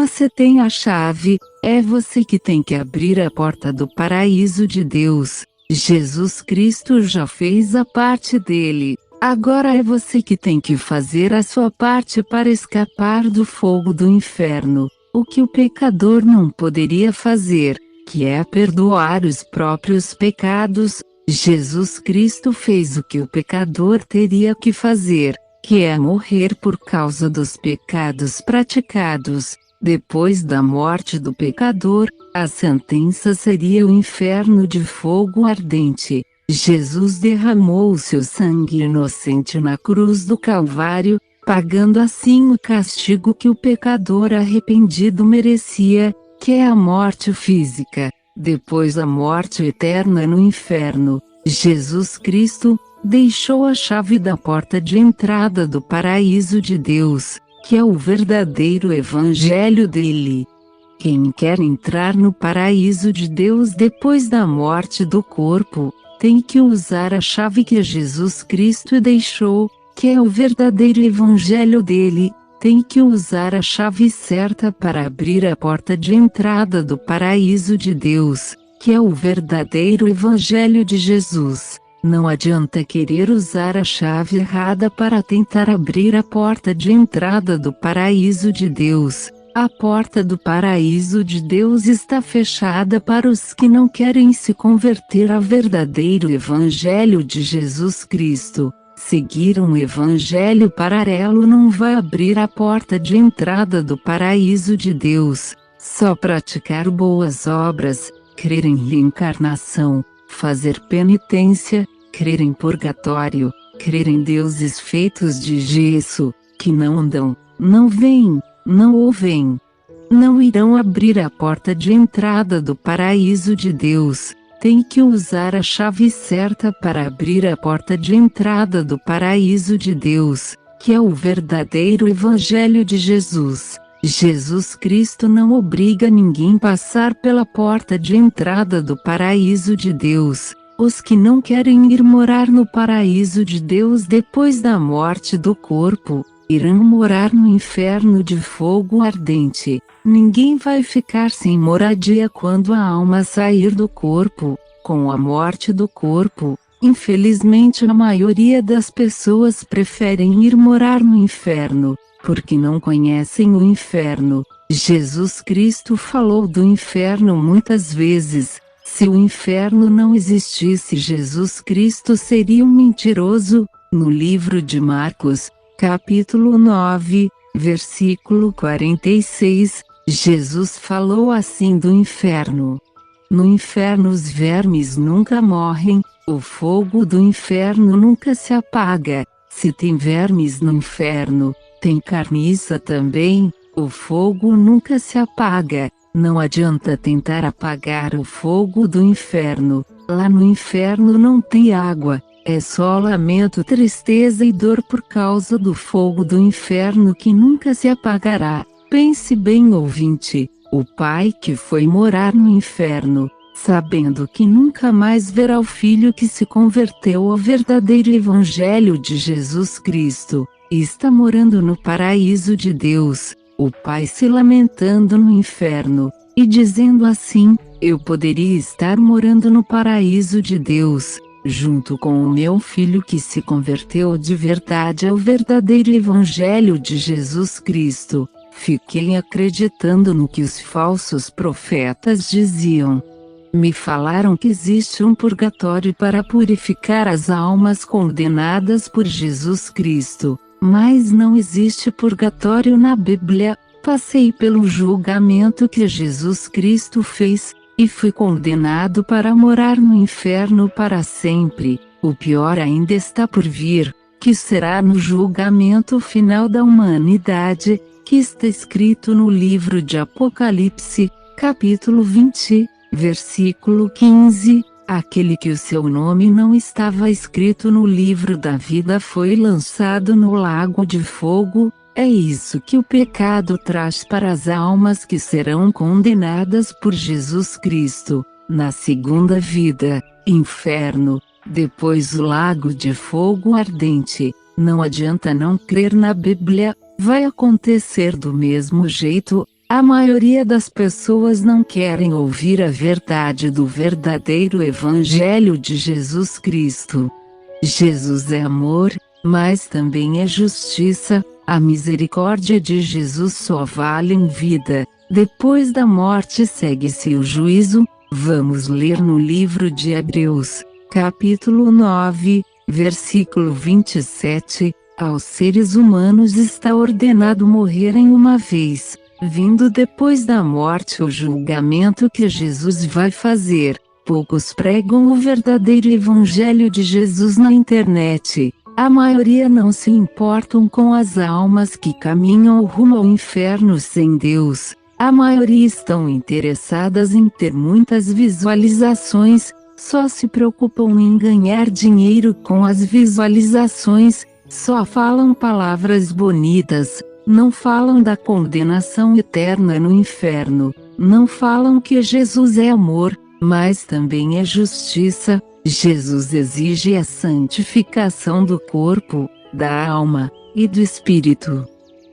Você tem a chave, é você que tem que abrir a porta do paraíso de Deus. Jesus Cristo já fez a parte dele. Agora é você que tem que fazer a sua parte para escapar do fogo do inferno. O que o pecador não poderia fazer, que é perdoar os próprios pecados, Jesus Cristo fez o que o pecador teria que fazer, que é morrer por causa dos pecados praticados. Depois da morte do pecador, a sentença seria o inferno de fogo ardente. Jesus derramou o seu sangue inocente na cruz do Calvário, pagando assim o castigo que o pecador arrependido merecia, que é a morte física, depois a morte eterna no inferno. Jesus Cristo deixou a chave da porta de entrada do paraíso de Deus, que é o verdadeiro evangelho dele. Quem quer entrar no paraíso de Deus depois da morte do corpo, tem que usar a chave que Jesus Cristo deixou, que é o verdadeiro evangelho dele. Tem que usar a chave certa para abrir a porta de entrada do paraíso de Deus, que é o verdadeiro evangelho de Jesus. Não adianta querer usar a chave errada para tentar abrir a porta de entrada do paraíso de Deus. A porta do paraíso de Deus está fechada para os que não querem se converter ao verdadeiro evangelho de Jesus Cristo. Seguir um evangelho paralelo não vai abrir a porta de entrada do paraíso de Deus. Só praticar boas obras, crer em reencarnação, fazer penitência, crer em purgatório, crer em deuses feitos de gesso, que não andam, não veem, não ouvem, não irão abrir a porta de entrada do paraíso de Deus. Tem que usar a chave certa para abrir a porta de entrada do paraíso de Deus, que é o verdadeiro evangelho de Jesus. Jesus Cristo não obriga ninguém a passar pela porta de entrada do paraíso de Deus. Os que não querem ir morar no paraíso de Deus depois da morte do corpo, irão morar no inferno de fogo ardente. Ninguém vai ficar sem moradia quando a alma sair do corpo. Com a morte do corpo, infelizmente a maioria das pessoas preferem ir morar no inferno, porque não conhecem o inferno. Jesus Cristo falou do inferno muitas vezes. Se o inferno não existisse, Jesus Cristo seria um mentiroso. No livro de Marcos, capítulo 9, versículo 46, Jesus falou assim do inferno. No inferno os vermes nunca morrem, o fogo do inferno nunca se apaga. Se tem vermes no inferno, tem carniça também, o fogo nunca se apaga. Não adianta tentar apagar o fogo do inferno. Lá no inferno não tem água, é só lamento, tristeza e dor por causa do fogo do inferno que nunca se apagará. Pense bem, ouvinte, o pai que foi morar no inferno, sabendo que nunca mais verá o filho que se converteu ao verdadeiro evangelho de Jesus Cristo, e está morando no paraíso de Deus. O pai se lamentando no inferno, e dizendo assim: eu poderia estar morando no paraíso de Deus, junto com o meu filho que se converteu de verdade ao verdadeiro evangelho de Jesus Cristo. Fiquei acreditando no que os falsos profetas diziam. Me falaram que existe um purgatório para purificar as almas condenadas por Jesus Cristo. Mas não existe purgatório na Bíblia. Passei pelo julgamento que Jesus Cristo fez, e fui condenado para morar no inferno para sempre. O pior ainda está por vir, que será no julgamento final da humanidade, que está escrito no livro de Apocalipse, capítulo 20, versículo 15. Aquele que o seu nome não estava escrito no livro da vida foi lançado no lago de fogo. É isso que o pecado traz para as almas que serão condenadas por Jesus Cristo, na segunda vida, inferno, depois o lago de fogo ardente. Não adianta não crer na Bíblia, vai acontecer do mesmo jeito. A maioria das pessoas não querem ouvir a verdade do verdadeiro Evangelho de Jesus Cristo. Jesus é amor, mas também é justiça. A misericórdia de Jesus só vale em vida. Depois da morte segue-se o juízo. Vamos ler no livro de Hebreus, capítulo 9, versículo 27. Aos seres humanos está ordenado morrerem uma vez, vindo depois da morte o julgamento que Jesus vai fazer. Poucos pregam o verdadeiro Evangelho de Jesus na internet. A maioria não se importam com as almas que caminham rumo ao inferno sem Deus. A maioria estão interessadas em ter muitas visualizações, só se preocupam em ganhar dinheiro com as visualizações, só falam palavras bonitas, não falam da condenação eterna no inferno, não falam que Jesus é amor, mas também é justiça. Jesus exige a santificação do corpo, da alma e do espírito.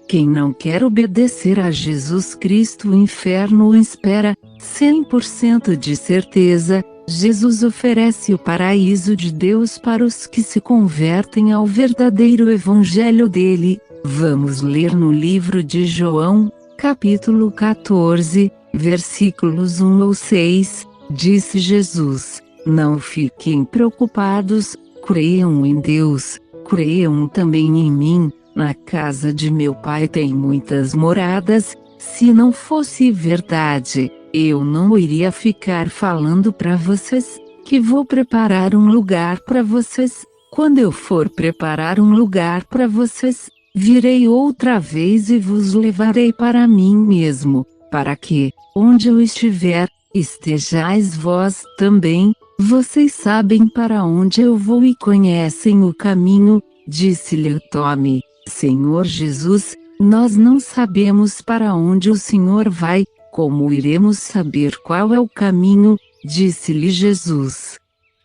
Quem não quer obedecer a Jesus Cristo, o inferno o espera, 100% de certeza. Jesus oferece o paraíso de Deus para os que se convertem ao verdadeiro Evangelho dele. Vamos ler no livro de João, capítulo 14, versículos 1 ou 6, disse Jesus: não fiquem preocupados, creiam em Deus, creiam também em mim. Na casa de meu pai tem muitas moradas. Se não fosse verdade, eu não iria ficar falando para vocês, que vou preparar um lugar para vocês. Quando eu for preparar um lugar para vocês, virei outra vez e vos levarei para mim mesmo, para que, onde eu estiver, estejais vós também. Vocês sabem para onde eu vou e conhecem o caminho, disse-lhe Tome. Senhor Jesus, nós não sabemos para onde o Senhor vai, como iremos saber qual é o caminho? Disse-lhe Jesus: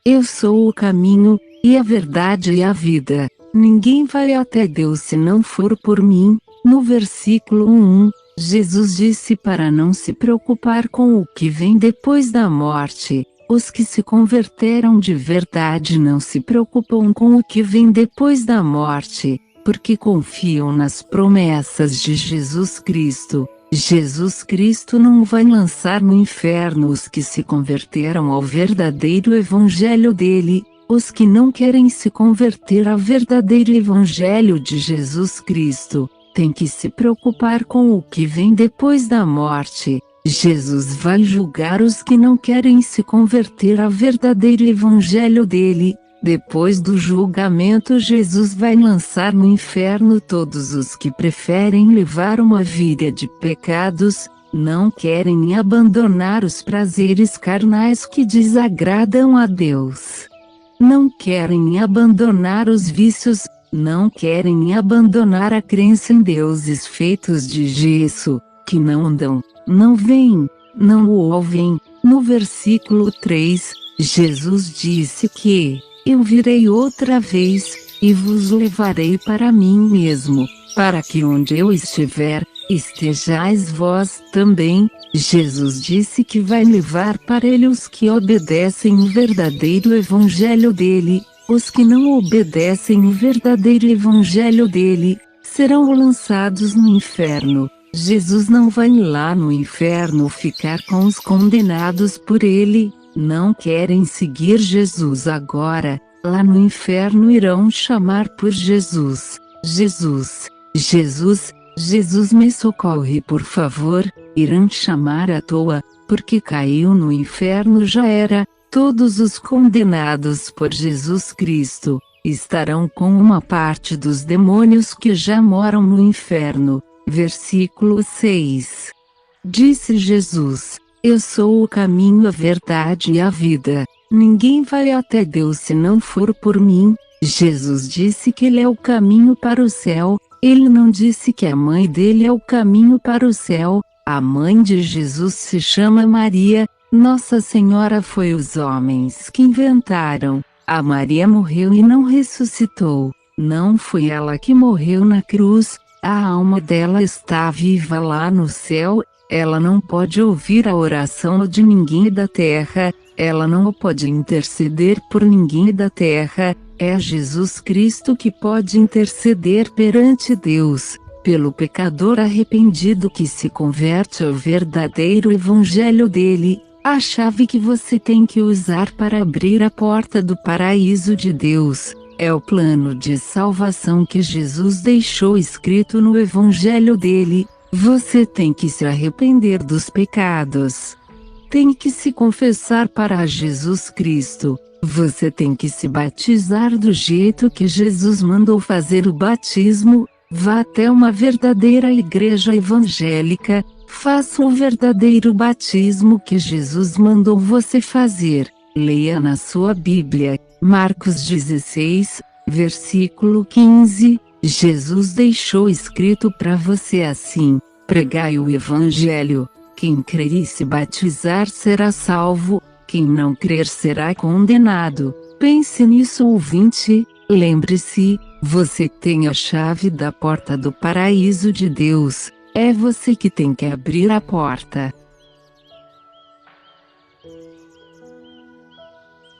eu sou o caminho, e a verdade e a vida. Ninguém vai até Deus se não for por mim. No versículo 1, Jesus disse para não se preocupar com o que vem depois da morte. Os que se converteram de verdade não se preocupam com o que vem depois da morte, porque confiam nas promessas de Jesus Cristo. Jesus Cristo não vai lançar no inferno os que se converteram ao verdadeiro Evangelho dele. Os que não querem se converter ao verdadeiro Evangelho de Jesus Cristo, têm que se preocupar com o que vem depois da morte. Jesus vai julgar os que não querem se converter ao verdadeiro Evangelho dele. Depois do julgamento, Jesus vai lançar no inferno todos os que preferem levar uma vida de pecados, não querem abandonar os prazeres carnais que desagradam a Deus. Não querem abandonar os vícios, não querem abandonar a crença em deuses feitos de gesso, que não andam, não veem, não o ouvem. No versículo 3, Jesus disse que eu virei outra vez, e vos levarei para mim mesmo, para que onde eu estiver, estejais vós também. Jesus disse que vai levar para ele os que obedecem o verdadeiro Evangelho dele. Os que não obedecem o verdadeiro Evangelho dele, serão lançados no inferno. Jesus não vai lá no inferno ficar com os condenados por ele. Não querem seguir Jesus agora, lá no inferno irão chamar por Jesus. Jesus, Jesus, Jesus me socorre por favor. Irão chamar à toa, porque caiu no inferno já era. Todos os condenados por Jesus Cristo, estarão com uma parte dos demônios que já moram no inferno. Versículo 6. Disse Jesus: eu sou o caminho, a verdade e a vida. Ninguém vai até Deus se não for por mim. Jesus disse que ele é o caminho para o céu. Ele não disse que a mãe dele é o caminho para o céu. A mãe de Jesus se chama Maria. Nossa Senhora foi os homens que inventaram. A Maria morreu e não ressuscitou. Não foi ela que morreu na cruz. A alma dela está viva lá no céu. Ela não pode ouvir a oração de ninguém da terra, ela não pode interceder por ninguém da terra, é Jesus Cristo que pode interceder perante Deus, pelo pecador arrependido que se converte ao verdadeiro evangelho dele, a chave que você tem que usar para abrir a porta do paraíso de Deus. É o plano de salvação que Jesus deixou escrito no evangelho dele. Você tem que se arrepender dos pecados. Tem que se confessar para Jesus Cristo. Você tem que se batizar do jeito que Jesus mandou fazer o batismo. Vá até uma verdadeira igreja evangélica. Faça o verdadeiro batismo que Jesus mandou você fazer. Leia na sua Bíblia, Marcos 16, versículo 15. Jesus deixou escrito para você assim: pregai o Evangelho. Quem crer e se batizar será salvo, quem não crer será condenado. Pense nisso, ouvinte. Lembre-se, você tem a chave da porta do paraíso de Deus. É você que tem que abrir a porta.